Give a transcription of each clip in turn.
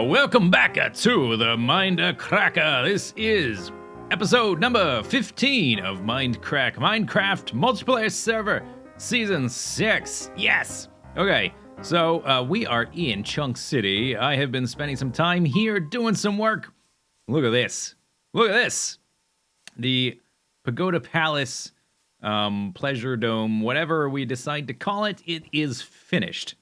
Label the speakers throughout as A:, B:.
A: Welcome back to the Mindcrack. This is episode number 15 of Mindcrack, Minecraft Multiplayer Server, Season 6. Yes! Okay, so we are in Chunk City. I have been spending some time here doing some work. Look at this. Look at this. The Pagoda Palace, Pleasure Dome, whatever we decide to call it, it is finished.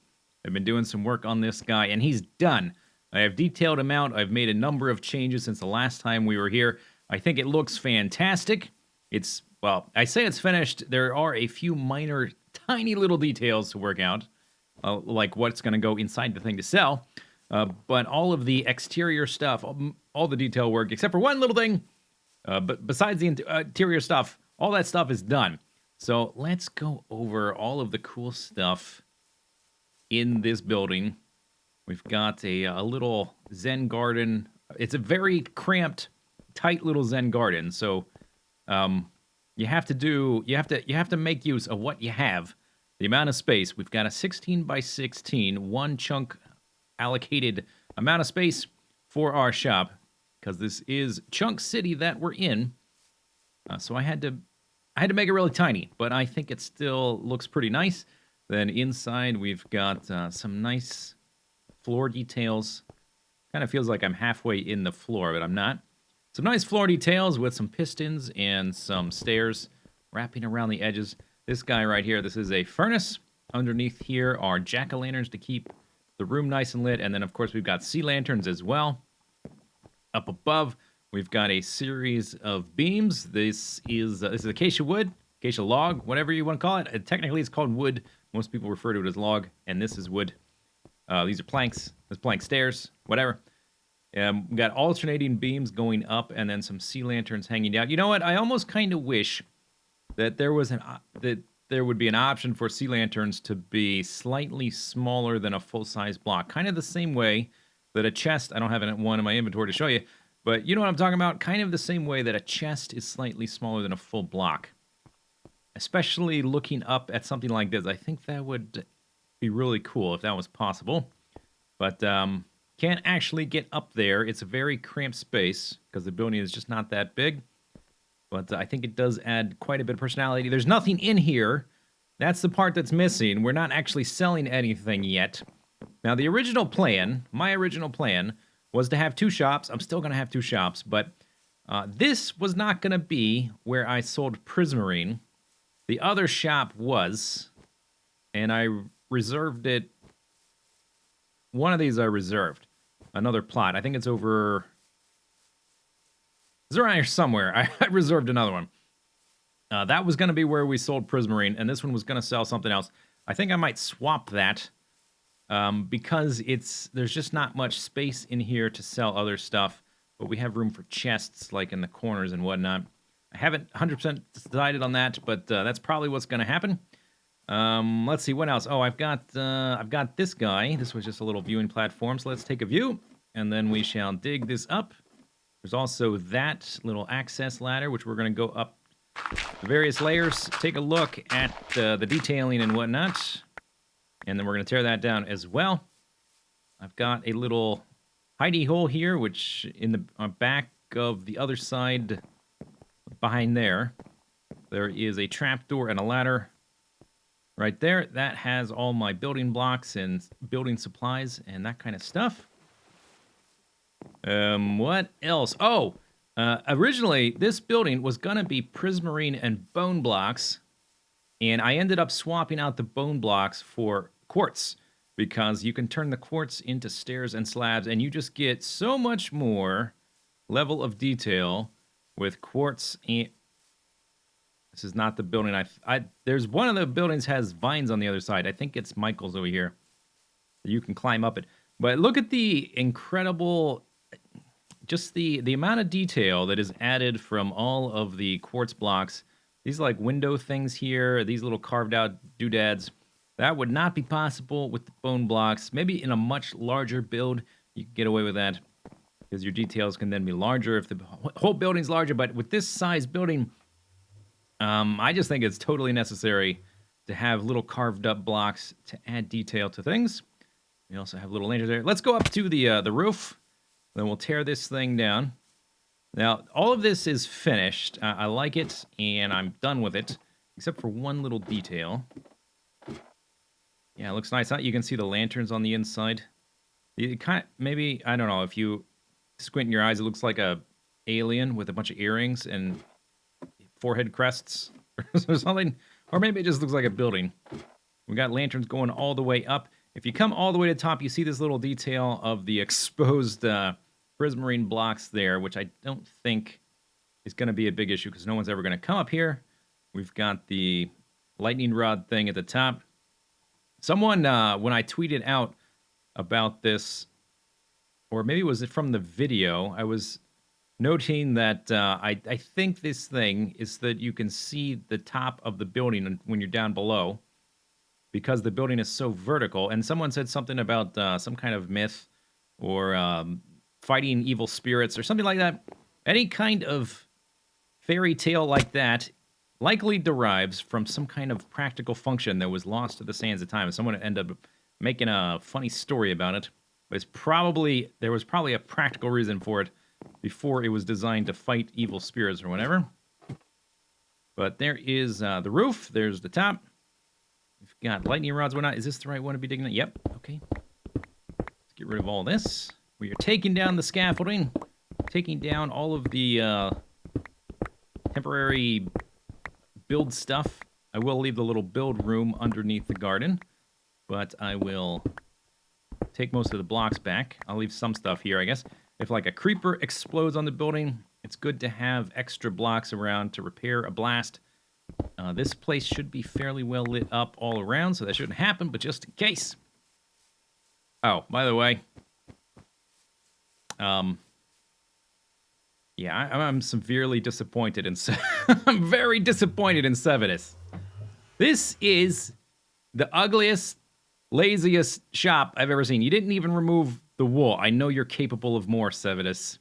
A: I've been doing some work on this guy, and he's done. I have detailed him out. I've made a number of changes since the last time we were here. I think it looks fantastic. Well, I say it's finished. There are a few minor, tiny little details to work out, like what's going to go inside the thing to sell. But all of the exterior stuff, all the detail work, except for one little thing, but besides the interior stuff, all that stuff is done. So let's go over all of the cool stuff in this building. We've got a little Zen garden. It's a very cramped, tight little Zen garden. So you have to make use of what you have. The amount of space. We've got a 16 by 16, one chunk allocated amount of space for our shop, because this is Chunk City that we're in. So I had to make it really tiny, but I think it still looks pretty nice. Then inside we've got some nice floor details. Kind of feels like I'm halfway in the floor, but I'm not. Some nice floor details with some pistons and some stairs wrapping around the edges. This guy right here, this is a furnace. Underneath here are jack-o'-lanterns to keep the room nice and lit. And then, of course, we've got sea lanterns as well. Up above, we've got a series of beams. This is acacia wood, acacia log, whatever you want to call it. Technically, it's called wood. Most people refer to it as log, and this is wood. These are planks. There's plank stairs, whatever. We've got alternating beams going up, and then some sea lanterns hanging down. You know what? I almost kind of wish that there would be an option for sea lanterns to be slightly smaller than a full-size block. Kind of the same way that a chest. I don't have one in my inventory to show you, but you know what I'm talking about. Kind of the same way that a chest is slightly smaller than a full block. Especially looking up at something like this, I think that would be really cool if that was possible, but can't actually get up there. It's a very cramped space because the building is just not that big, but I think it does add quite a bit of personality. There's nothing in here. That's the part that's missing. We're not actually selling anything yet. Now, my original plan was to have two shops. I'm still going to have two shops, but this was not going to be where I sold Prismarine. The other shop was, and I reserved it. One of these I reserved. Another plot. I think it's over. It's around here somewhere. I reserved another one. That was going to be where we sold Prismarine, and this one was going to sell something else. I think I might swap that because there's just not much space in here to sell other stuff, but we have room for chests like in the corners and whatnot. I haven't 100% decided on that, but that's probably what's going to happen. Let's see, what else? Oh, I've got this guy. This was just a little viewing platform, so let's take a view, and then we shall dig this up. There's also that little access ladder, which we're going to go up the various layers, take a look at the detailing and whatnot, and then we're going to tear that down as well. I've got a little hidey hole here, which in the back of the other side, behind there is a trapdoor and a ladder. Right there, that has all my building blocks and building supplies and that kind of stuff. What else? Oh, originally, this building was going to be Prismarine and bone blocks, and I ended up swapping out the bone blocks for quartz, because you can turn the quartz into stairs and slabs, and you just get so much more level of detail with quartz. And this is not the building. There's one of the buildings has vines on the other side. I think it's Michael's over here. You can climb up it. But look at the incredible, just the amount of detail that is added from all of the quartz blocks. These like window things here, these little carved out doodads. That would not be possible with the bone blocks. Maybe in a much larger build, you can get away with that, because your details can then be larger if the whole building's larger. But with this size building, I just think it's totally necessary to have little carved up blocks to add detail to things. We also have little lanterns there. Let's go up to the roof. Then we'll tear this thing down. Now, all of this is finished. I like it, and I'm done with it, except for one little detail. Yeah, it looks nice. You can see the lanterns on the inside. It kind of, maybe, I don't know, if you squint in your eyes, it looks like a alien with a bunch of earrings and forehead crests or something. Or maybe it just looks like a building. We got lanterns going all the way up. If you come all the way to the top, you see this little detail of the exposed Prismarine blocks there, which I don't think is going to be a big issue because no one's ever going to come up here. We've got the lightning rod thing at the top. Someone, when I tweeted out about this, or maybe was it from the video, I was noting that I think this thing is that you can see the top of the building when you're down below because the building is so vertical. And someone said something about some kind of myth or fighting evil spirits or something like that. Any kind of fairy tale like that likely derives from some kind of practical function that was lost to the sands of time. And someone ended up making a funny story about it. But there was probably a practical reason for it before it was designed to fight evil spirits or whatever. But there is the roof. There's the top. We've got lightning rods. Whatnot. Is this the right one to be digging at? Yep. Okay. Let's get rid of all this. We are taking down the scaffolding. Taking down all of the temporary build stuff. I will leave the little build room underneath the garden. But I will take most of the blocks back. I'll leave some stuff here, I guess. If like a creeper explodes on the building, it's good to have extra blocks around to repair a blast. This place should be fairly well lit up all around, so that shouldn't happen, but just in case. Oh, by the way, yeah, I'm severely disappointed in I'm very disappointed in Sevidus. This is the ugliest, laziest shop I've ever seen. You didn't even remove the wool. I know you're capable of more, Sevidus.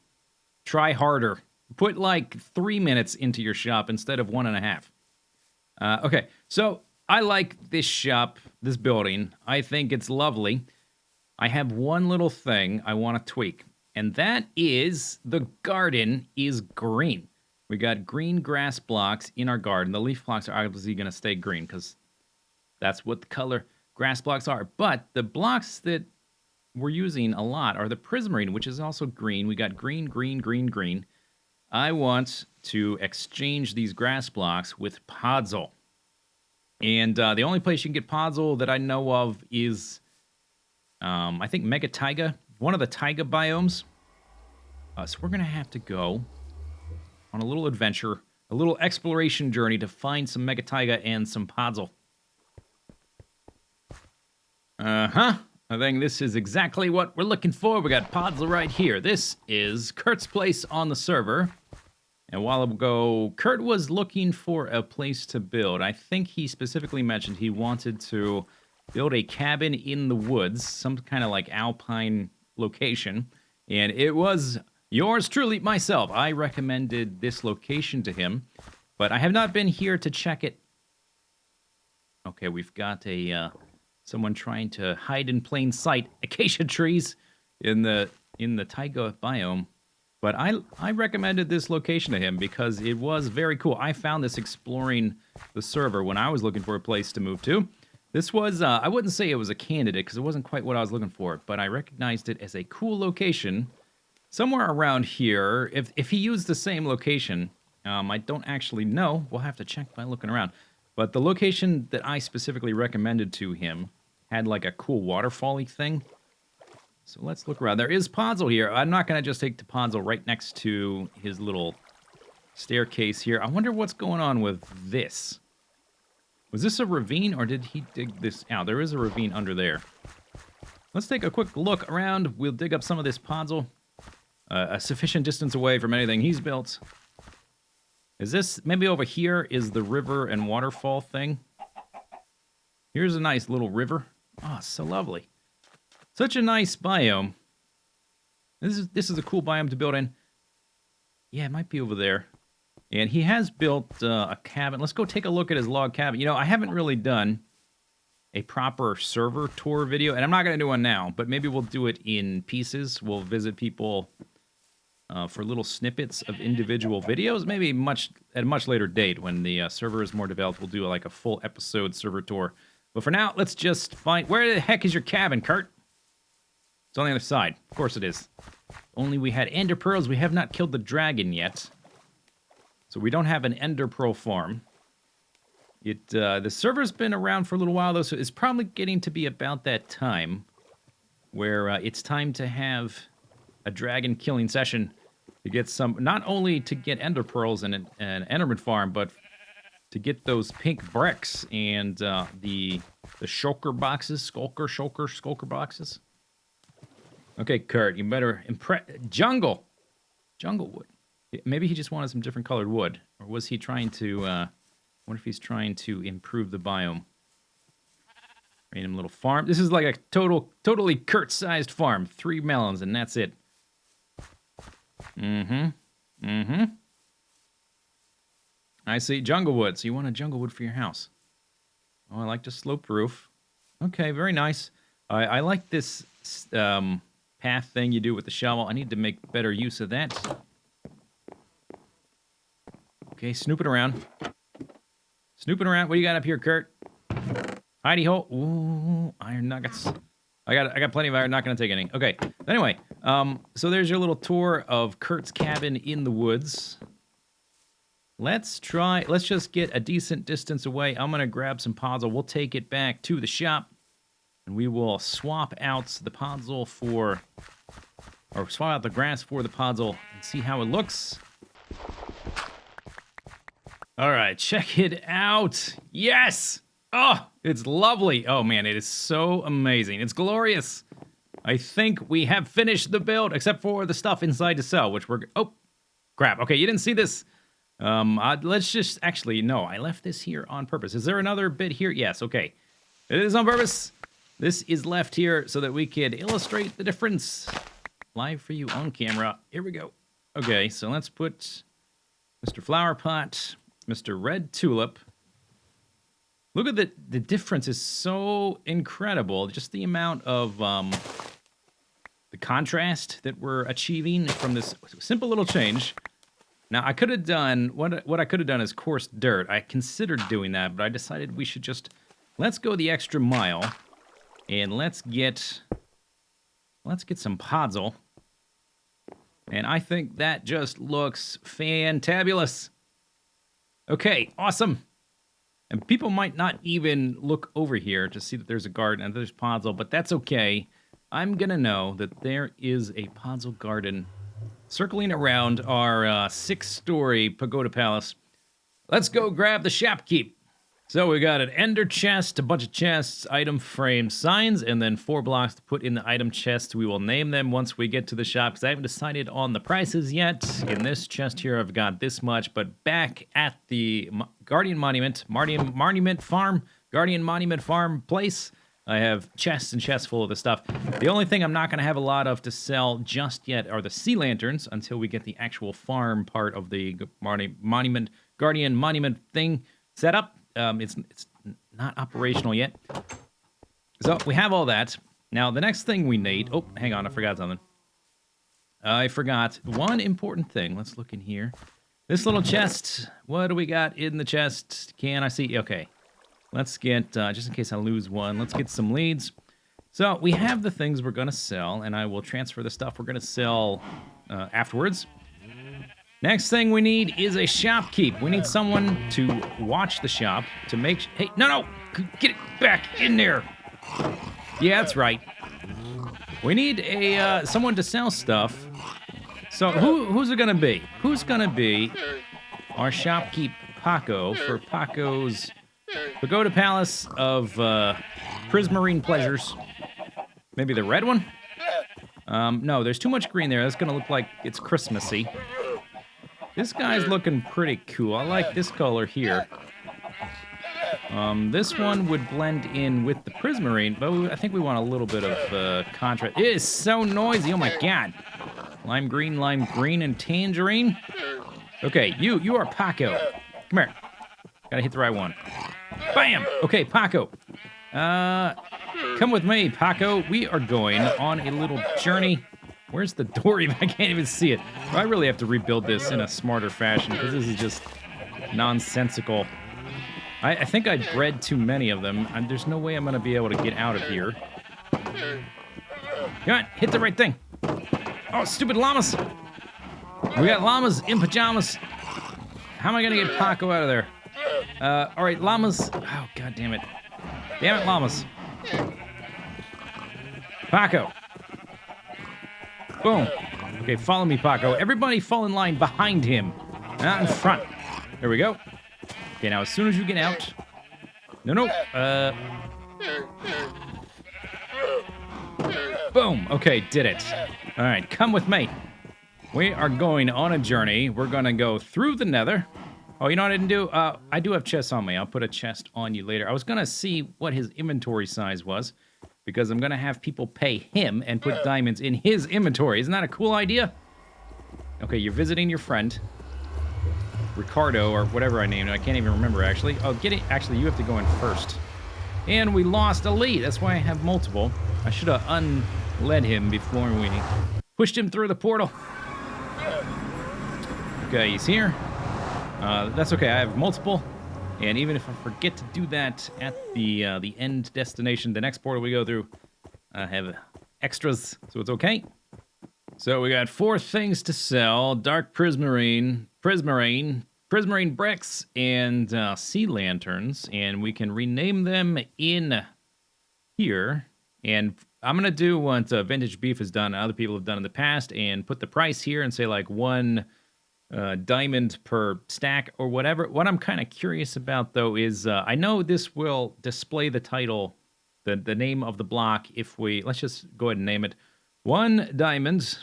A: Try harder. Put like 3 minutes into your shop instead of 1.5. Okay, so I like this shop, this building. I think it's lovely. I have one little thing I want to tweak, and that is the garden is green. We got green grass blocks in our garden. The leaf blocks are obviously going to stay green because that's what the color grass blocks are. But the blocks that we're using a lot are the Prismarine, which is also green. We got green, green, green, green. I want to exchange these grass blocks with podzol. And the only place you can get podzol that I know of is, I think, Mega Taiga, one of the taiga biomes. So we're going to have to go on a little adventure, a little exploration journey to find some Mega Taiga and some podzol. I think this is exactly what we're looking for. We got podzol right here. This is Kurt's place on the server. And a while ago, Kurt was looking for a place to build. I think he specifically mentioned he wanted to build a cabin in the woods, some kind of like alpine location. And it was yours truly, myself. I recommended this location to him, but I have not been here to check it. Okay, we've got a someone trying to hide in plain sight acacia trees in the taiga biome. But I recommended this location to him because it was very cool. I found this exploring the server when I was looking for a place to move to. This was, I wouldn't say it was a candidate because it wasn't quite what I was looking for, but I recognized it as a cool location somewhere around here. If he used the same location, I don't actually know. We'll have to check by looking around. But the location that I specifically recommended to him had like a cool waterfall-y thing. So let's look around. There is podzol here. I'm not going to just take the podzol right next to his little staircase here. I wonder what's going on with this. Was this a ravine, or did he dig this out? There is a ravine under there. Let's take a quick look around. We'll dig up some of this podzol. A sufficient distance away from anything he's built. Is this, maybe over here is the river and waterfall thing? Here's a nice little river. Oh, so lovely. Such a nice biome. This is a cool biome to build in. Yeah, it might be over there. And he has built a cabin. Let's go take a look at his log cabin. You know, I haven't really done a proper server tour video, and I'm not going to do one now, but maybe we'll do it in pieces. We'll visit people for little snippets of individual videos, maybe at a much later date when the server is more developed. We'll do like a full episode server tour. But for now, let's just find... Where the heck is your cabin, Kurt? It's on the other side. Of course it is. Only we had ender pearls. We have not killed the dragon yet. So we don't have an ender pearl farm. The server's been around for a little while, though, so it's probably getting to be about that time where it's time to have a dragon killing session to get some, not only to get ender pearls and an enderman farm, but to get those pink bricks and the shulker boxes, skulker boxes. Okay, Kurt, you better impress. Jungle wood. Maybe he just wanted some different colored wood, or was he trying to? What if he's trying to improve the biome? Random little farm. This is like a totally Kurt-sized farm. 3 melons, and that's it. I see jungle wood. So you want a jungle wood for your house? Oh, I like the slope roof. Okay, very nice. I like this path thing you do with the shovel. I need to make better use of that. Okay, snooping around. Snooping around. What do you got up here, Kurt? Hidey hole. Ooh, iron nuggets. I got plenty of iron. Not gonna take any. Okay. Anyway, so there's your little tour of Kurt's cabin in the woods. Let's just get a decent distance away. I'm gonna grab some podzol. We'll take it back to the shop, and we will swap out the podzol swap out the grass for the podzol and see how it looks. All right, check it out. Yes! Oh, it's lovely. Oh, man, it is so amazing. It's glorious. I think we have finished the build, except for the stuff inside to sell, which we're... Oh, crap. Okay, you didn't see this. Let's just... Actually, no, I left this here on purpose. Is there another bit here? Yes, okay. It is on purpose. This is left here so that we could illustrate the difference. Live for you on camera. Here we go. Okay, so let's put Mr. Flower Pot... Mr. Red Tulip. Look at the difference is so incredible. Just the amount of the contrast that we're achieving from this simple little change. Now, I could have done, what I could have done is coarse dirt. I considered doing that, but I decided we should just, let's go the extra mile, and let's get some podzol. And I think that just looks fantabulous. Okay, awesome. And people might not even look over here to see that there's a garden and there's podzol, but that's okay. I'm gonna know that there is a podzol garden circling around our 6-story pagoda palace. Let's go grab the shopkeep. So we got an ender chest, a bunch of chests, item frame signs, and then 4 blocks to put in the item chest. We will name them once we get to the shop, because I haven't decided on the prices yet. In this chest here, I've got this much, but back at the Guardian Monument Farm place, I have chests and chests full of the stuff. The only thing I'm not going to have a lot of to sell just yet are the sea lanterns until we get the actual farm part of the Guardian Monument thing set up. It's not operational yet. So we have all that. Now, the next thing we need... Oh, hang on, I forgot something. I forgot one important thing. Let's look in here. This little chest. What do we got in the chest? Can I see? Okay. Let's get, just in case I lose one, let's get some leads. So we have the things we're going to sell, and I will transfer the stuff we're going to sell afterwards. Next thing we need is a shopkeep. We need someone to watch the shop to make... Hey, no! Get it back in there! Yeah, that's right. We need a someone to sell stuff. So who's it gonna be? Who's gonna be our shopkeep Paco for Paco's Pagoda Palace of Prismarine Pleasures? Maybe the red one? No, there's too much green there. That's gonna look like it's Christmassy. This guy's looking pretty cool. I like this color here. This one would blend in with the Prismarine, but I think we want a little bit of contrast. It is so noisy, oh my god. Lime green, and tangerine. Okay, you are Paco. Come here. Gotta hit the right one. Bam! Okay, Paco. Come with me, Paco. We are going on a little journey. Where's the door even? I can't even see it. I really have to rebuild this in a smarter fashion because this is just nonsensical. I think I bred too many of them, and there's no way I'm going to be able to get out of here. Come on, hit the right thing. Oh, stupid llamas. We got llamas in pajamas. How am I going to get Paco out of there? All right, llamas. Oh, god damn it. Damn it, llamas. Paco. Boom. Okay, follow me, Paco. Everybody fall in line behind him, not in front. There we go. Okay, now as soon as you get out... No. Boom. Okay, did it. All right, come with me. We are going on a journey. We're going to go through the nether. Oh, you know what I didn't do? I do have chests on me. I'll put a chest on you later. I was going to see what his inventory size was, because I'm going to have people pay him and put diamonds in his inventory. Isn't that a cool idea? Okay, you're visiting your friend, Ricardo, or whatever I named it. I can't even remember, actually. Oh, get it. Actually, you have to go in first. And we lost a lead. That's why I have multiple. I should have unled him before we pushed him through the portal. Okay, he's here. That's okay. I have multiple. And even if I forget to do that at the end destination, the next portal we go through, I have extras, so it's okay. So we got 4 things to sell: dark prismarine bricks, and sea lanterns. And we can rename them in here. And I'm gonna do what Vintage Beef has done, other people have done in the past, and put the price here and say like 1 diamond per stack or whatever. What I'm kind of curious about, though, is I know this will display the title, the name of the block. If we, let's just go ahead and name it 1 diamond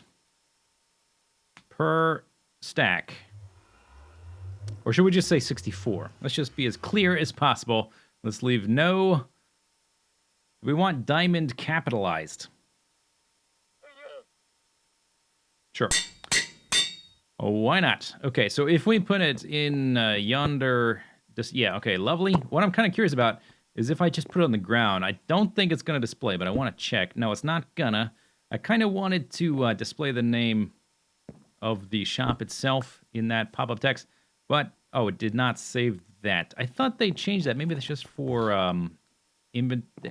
A: per stack. Or should we just say 64? Let's just be as clear as possible. Let's leave no... We want diamond capitalized. Sure. Oh, why not? Okay, so if we put it in yonder... yeah, okay, lovely. What I'm kind of curious about is if I just put it on the ground. I don't think it's going to display, but I want to check. No, it's not gonna. I kind of wanted to display the name of the shop itself in that pop-up text, but, oh, it did not save that. I thought they changed that. Maybe that's just for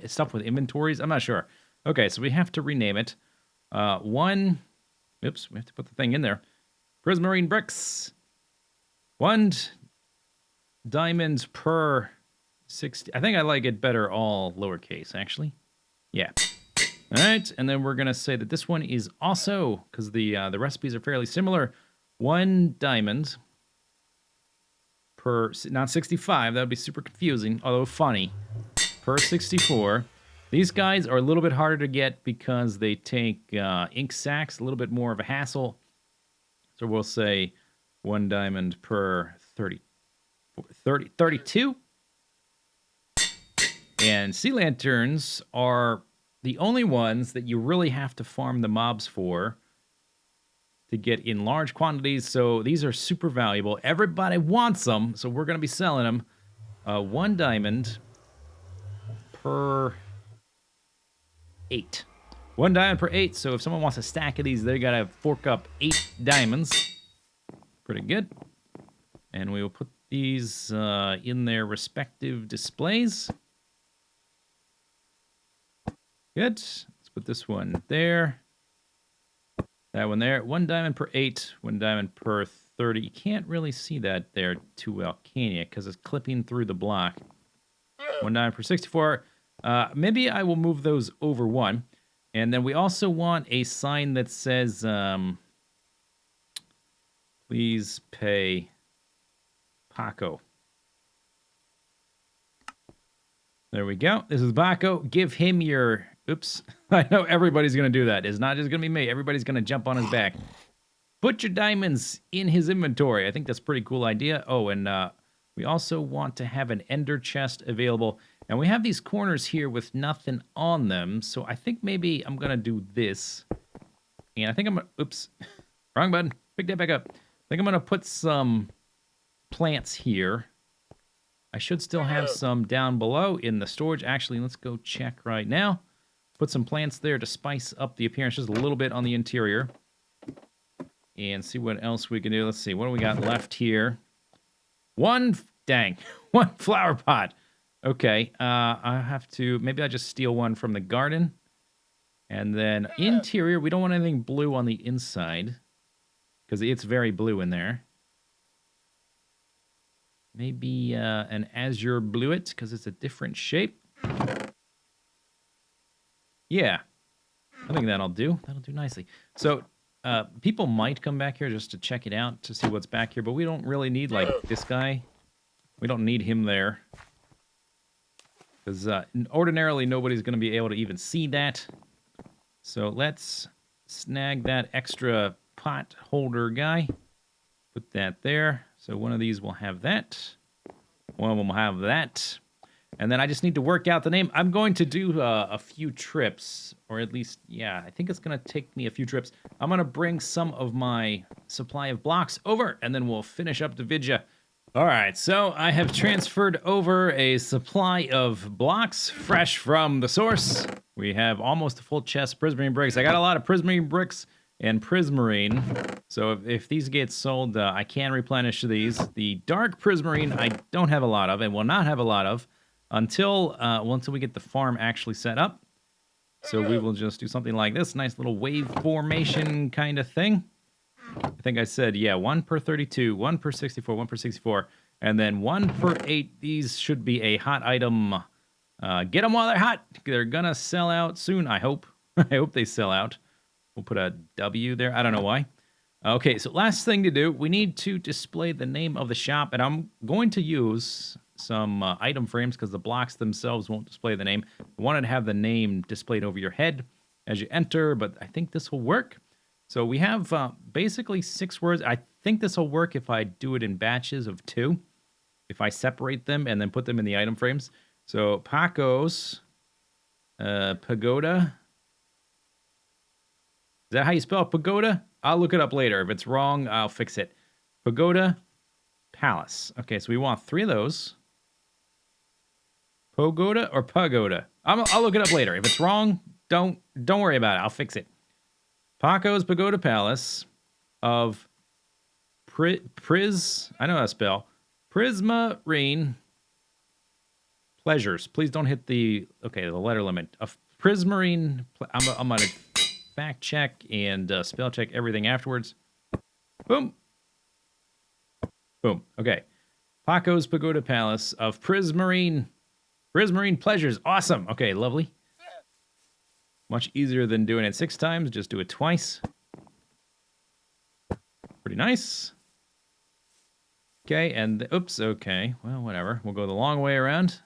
A: stuff with inventories. I'm not sure. Okay, so we have to rename it. Oops, we have to put the thing in there. Prismarine bricks. 1 diamond per 60. I think I like it better all lowercase, actually. Yeah. All right, and then we're going to say that this one is also, because the recipes are fairly similar, 1 diamond per, not 65, that would be super confusing, although funny, per 64. These guys are a little bit harder to get because they take ink sacks, a little bit more of a hassle. So we'll say 1 diamond per 32. And sea lanterns are the only ones that you really have to farm the mobs for to get in large quantities. So these are super valuable. Everybody wants them, so we're going to be selling them. 1 diamond per 8. 1 diamond per 8, so if someone wants a stack of these, they gotta fork up 8 diamonds. Pretty good. And we will put these in their respective displays. Good. Let's put this one there. That one there. 1 diamond per 8, 1 diamond per 30. You can't really see that there too well, can you? Because it's clipping through the block. 1 diamond per 64. Maybe I will move those over 1. And then we also want a sign that says, please pay Paco. There we go. This is Paco. Give him your... Oops. I know everybody's going to do that. It's not just going to be me. Everybody's going to jump on his back. Put your diamonds in his inventory. I think that's a pretty cool idea. Oh, and we also want to have an ender chest available. And we have these corners here with nothing on them. So I think maybe I'm going to do this. And I think I'm going to... Oops. Wrong button. Pick that back up. I think I'm going to put some plants here. I should still have some down below in the storage. Actually, let's go check right now. Put some plants there to spice up the appearance just a little bit on the interior. And see what else we can do. Let's see, what do we got left here? One flower pot. Okay, I have to, maybe I just steal one from the garden. And then interior, we don't want anything blue on the inside, because it's very blue in there. Maybe an azure bluet, because it's a different shape. Yeah, I think that'll do. That'll do nicely. So people might come back here just to check it out, to see what's back here, but we don't really need, like, this guy. We don't need him there. Because ordinarily, nobody's going to be able to even see that. So let's snag that extra pot holder guy. Put that there. So one of these will have that. One of them will have that. And then I just need to work out the name. I'm going to do a few trips. Or at least, yeah, I think it's going to take me a few trips. I'm going to bring some of my supply of blocks over. And then we'll finish up the vidya. All right, so I have transferred over a supply of blocks fresh from the source. We have almost a full chest of Prismarine bricks. I got a lot of Prismarine bricks and Prismarine. So if these get sold, I can replenish these. The dark Prismarine, I don't have a lot of and will not have a lot of until we get the farm actually set up. So we will just do something like this, nice little wave formation kind of thing. I think I said, yeah, 1 per 32, 1 per 64, 1 per 64, and then 1 per 8. These should be a hot item. Get them while they're hot. They're going to sell out soon, I hope. I hope they sell out. We'll put a W there. I don't know why. Okay, so last thing to do, we need to display the name of the shop, and I'm going to use some item frames because the blocks themselves won't display the name. I wanted to have the name displayed over your head as you enter, but I think this will work. So we have basically 6 words. I think this will work if I do it in batches of 2. If I separate them and then put them in the item frames. So Paco's Pagoda. Is that how you spell Pagoda? I'll look it up later. If it's wrong, I'll fix it. Pagoda Palace. Okay, so we want 3 of those. Pagoda or Pagoda? I'll look it up later. If it's wrong, don't worry about it. I'll fix it. Paco's Pagoda Palace of I know how to spell. Prismarine Pleasures. Please don't hit the letter limit. Of Prismarine, I'm going to fact check and spell check everything afterwards. Boom. Boom. Okay. Paco's Pagoda Palace of Prismarine Pleasures. Awesome. Okay, lovely. Much easier than doing it 6 times. Just do it twice. Pretty nice. Okay, and oops, okay. Well, whatever. We'll go the long way around.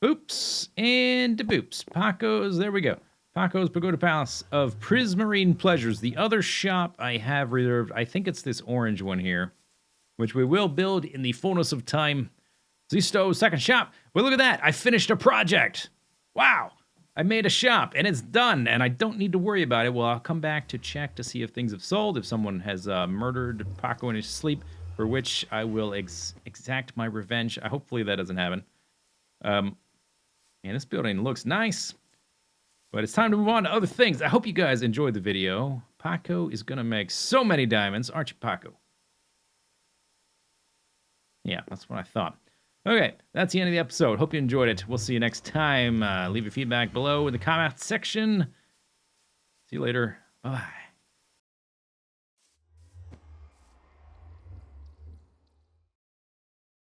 A: Oops, and boops. Paco's, there we go. Paco's Pagoda Palace of Prismarine Pleasures. The other shop I have reserved, I think it's this orange one here, which we will build in the fullness of time. Zisteau, second shop. Well, look at that. I finished a project. Wow. I made a shop, and it's done, and I don't need to worry about it. Well, I'll come back to check to see if things have sold, if someone has murdered Paco in his sleep, for which I will exact my revenge. Hopefully that doesn't happen. And this building looks nice, but it's time to move on to other things. I hope you guys enjoyed the video. Paco is going to make so many diamonds, aren't you, Paco? Yeah, that's what I thought. Okay, that's the end of the episode. Hope you enjoyed it. We'll see you next time. Leave your feedback below in the comment section. See you later. Bye-bye.